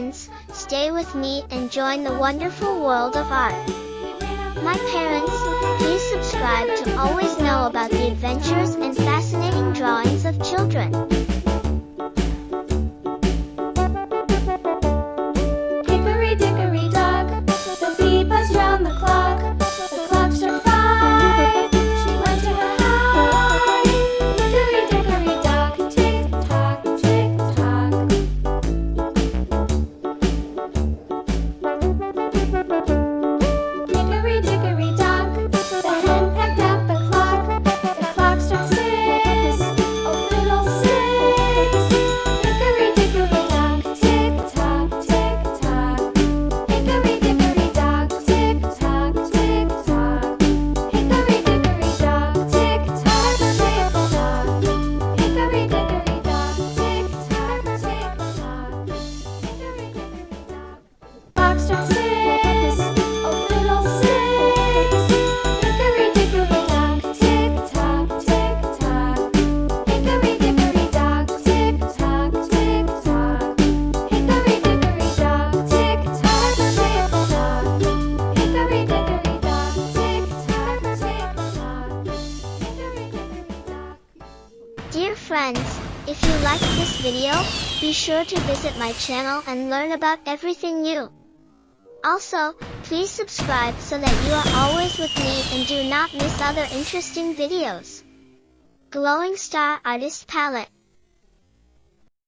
friends, stay with me and join the wonderful world of art. My parents, please subscribe to always know about the adventures and fascinating drawings of children. Hickory dickory dock, the bee buzzed round the clock. The clock struck 5, she went to her hive. Hickory dickory dock, tick tock, tick tock. Hickory dickory dock, the hen pecked at the clock. The clock struck 6, oh fiddle 6. Hickory dickory dock, tick tock, tick tock. Hickory dickory dock, tick tock, tick tock. Hickory dickory dock, tick tock, tick tock. Hickory dickory dock, tick tock, tick tock. Hickory dickory dock. Clock struck 6, oh fiddle 6. Hickory dickory dock, tick tock, tick tock. Hickory dickory dock, tick tock, tick tock. Hickory dickory dock, tick tock, tick tock. Hickory dickory dock, tick tock, tick tock. Hickory dickory dock. Dear friends, if you liked this video, be sure to visit my channel and learn about everything new. Also, please subscribe so that you are always with me and do not miss other interesting videos. Glowing Star Artist Palette.